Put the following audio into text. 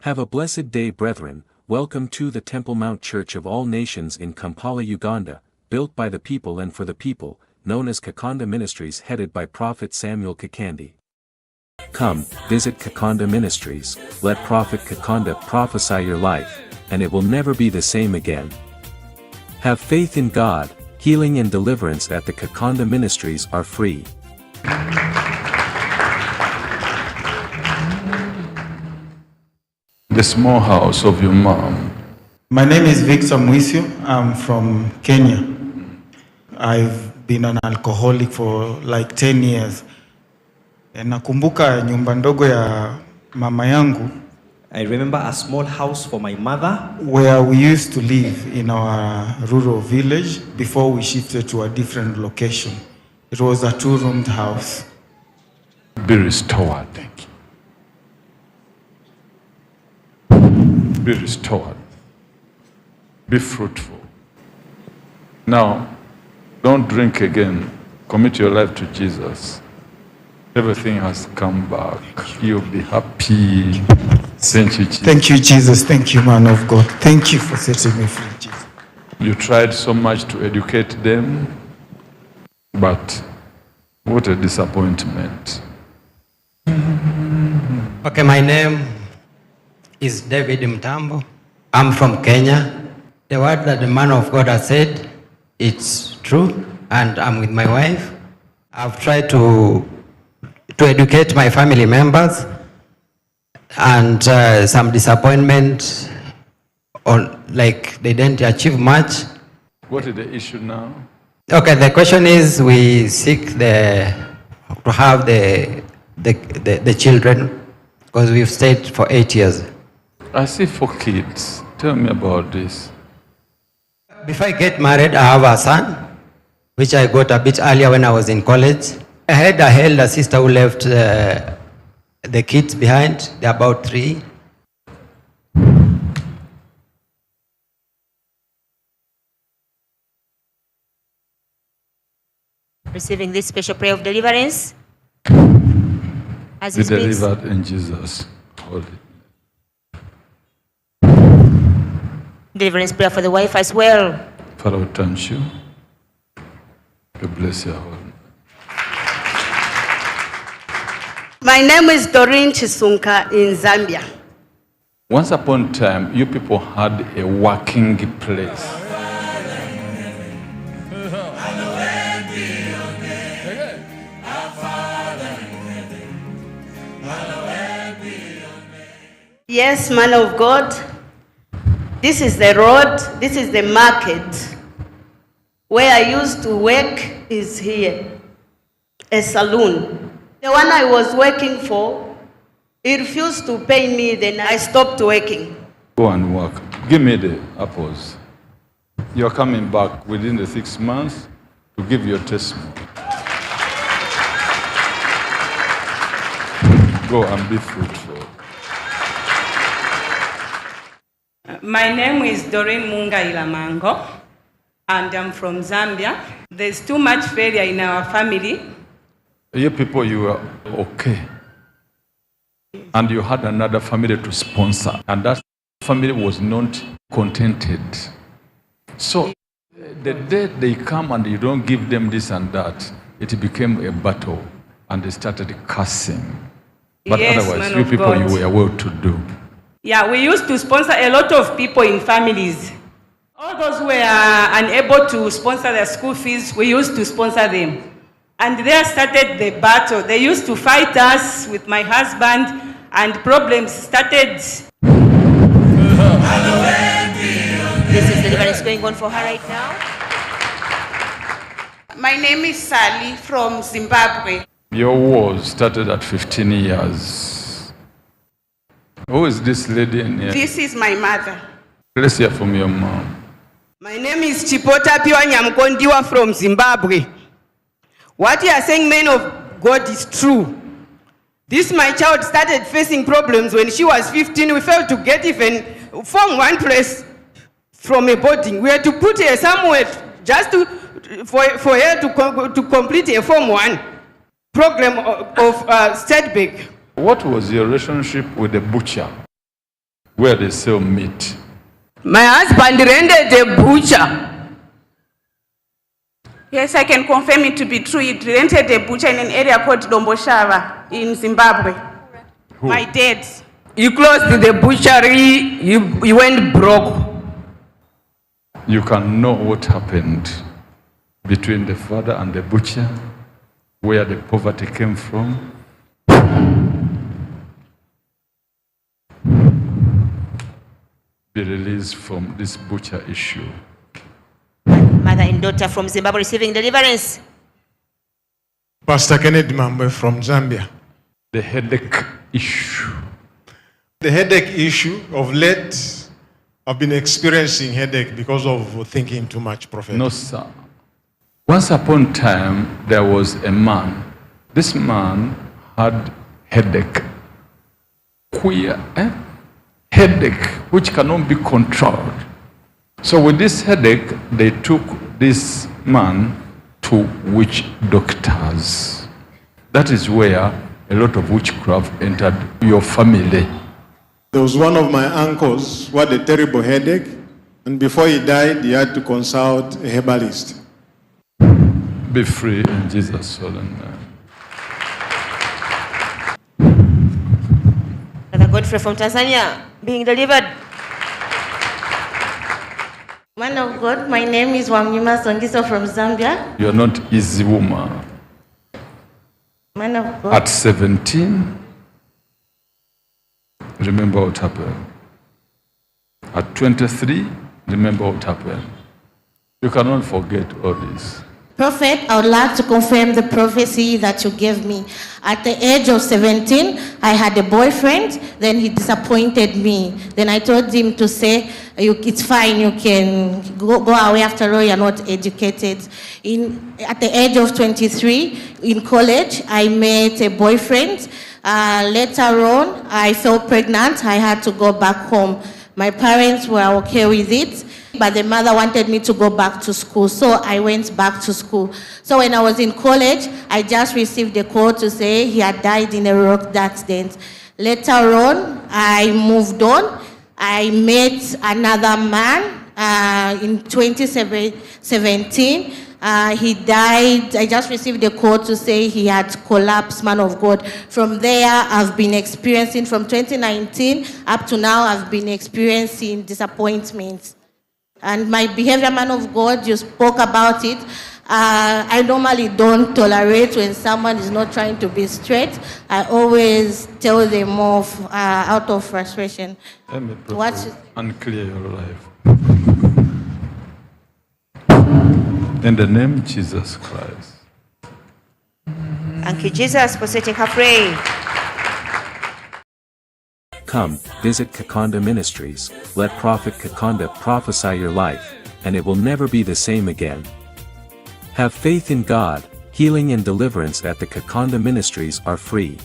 Have a blessed day, brethren. Welcome to the Temple Mount Church of All Nations in Kampala, Uganda, built by the people and for the people, known as Kakande Ministries, headed by Prophet Kakande. Come, visit Kakande Ministries, let Prophet Kakande prophesy your life, and it will never be the same again. Have faith in God. Healing and deliverance at the Kakande Ministries are free. The small house of your mom. My name is Victor Mwisio. I'm from Kenya. I've been an alcoholic for like 10 years. Nakumbuka nyumba ndogo ya mama yangu. I remember a small house for my mother, where we used to live in our rural village before we shifted to a different location. It was a 2-roomed house. Be restored. Thank you. Be restored. Be fruitful. Now, don't drink again. Commit your life to Jesus. Everything has come back. You'll be happy. Thank you, Jesus. Thank you, Jesus. Thank you, man of God. Thank you for setting me free, Jesus. You tried so much to educate them, but what a disappointment. Okay, my name is David Mtambo. I'm from Kenya. The word that the man of God has said, it's true, and I'm with my wife. I've tried to educate my family members, and some disappointment, or like they didn't achieve much. What is the issue now? Okay, the question is, we seek to have the children, because we've stayed for 8 years. I see 4 kids. Tell me about this. Before I get married, I have a son, which I got a bit earlier when I was in college. I had a elder sister who left the kids behind. They're about 3. Receiving this special prayer of deliverance. As Be he speaks. delivered in Jesus' holy. Deliverance prayer for the wife as well. Father, we thank you. We bless your holy. My name is Doreen Chisunka in Zambia. Once upon a time, you people had a working place. Yes, man of God. This is the road, this is the market. Where I used to work is here, a saloon. The one I was working for, he refused to pay me, then I stopped working. Go and work. Give me the apples. You're coming back within the 6 months to give your testimony. Go and be fruitful. My name is Doreen Munga Ilamango, and I'm from Zambia. There's too much failure in our family. You people, you were okay. And you had another family to sponsor, and that family was not contented. So the day they come and you don't give them this and that, it became a battle, and they started cursing. But Yes, otherwise, man you of people, God. you were well to do. Yeah, we used to sponsor a lot of people in families. All those who were unable to sponsor their school fees, we used to sponsor them. And there started the battle. They used to fight us with my husband, and problems started. This is deliverance going on for her right now. My name is Sally from Zimbabwe. Your war started at 15 years. Who is this lady in here? This is my mother. Let's hear from your mom. My name is Chipota Piwa Nyamkondiwa from Zimbabwe. What you are saying, man of God, is true. This my child started facing problems when she was 15. We failed to get even from one place from a boarding. We had to put her somewhere just for her to complete a Form 1 program of setback. What was your relationship with the butcher? where they sell meat. My husband rented a butcher. Yes, I can confirm it to be true. He rented a butcher in an area called Domboshava in Zimbabwe. Who? My dad. He closed the butchery, he went broke. You can know what happened between the father and the butcher, where the poverty came from. Be released from this butcher issue. Mother and daughter from Zimbabwe receiving deliverance. Pastor Kennedy Mambe from Zambia. The headache issue. The headache issue of late, I've been experiencing headache because of thinking too much, Prophet. No, sir. Once upon a time, there was a man. This man had headache. Queer, headache, which cannot be controlled. So with this headache, they took this man to witch doctors. That is where a lot of witchcraft entered your family. There was one of my uncles who had a terrible headache, and before he died, he had to consult a herbalist. Be free in Jesus' soul and name. Brother Godfrey from Tanzania being delivered. Man of God, my name is Wamnyima Songiso from Zambia. You are not easy woman. Man of God. At 17, remember what happened. At 23, remember what happened. You cannot forget all this. Prophet, I would like to confirm the prophecy that you gave me. At the age of 17, I had a boyfriend, then he disappointed me. Then I told him to say, it's fine, you can go away, after all, you're not educated. At the age of 23, in college, I met a boyfriend. Later on, I fell pregnant, I had to go back home. My parents were okay with it, but the mother wanted me to go back to school, so I went back to school. So when I was in college, I just received a call to say he had died in a road accident. Later on, I moved on. I met another man in 2017. He died. I just received a call to say he had collapsed, man of God. From there, I've been experiencing, from 2019 up to now, I've been experiencing disappointments. And my behavior, man of God, you spoke about it. I normally don't tolerate when someone is not trying to be straight. I always tell them off out of frustration. Let me unclear your life. In the name of Jesus Christ. Thank you, Jesus, for setting her free. Come, visit Kakande Ministries, let Prophet Kakande prophesy your life, and it will never be the same again. Have faith in God, healing and deliverance at the Kakande Ministries are free.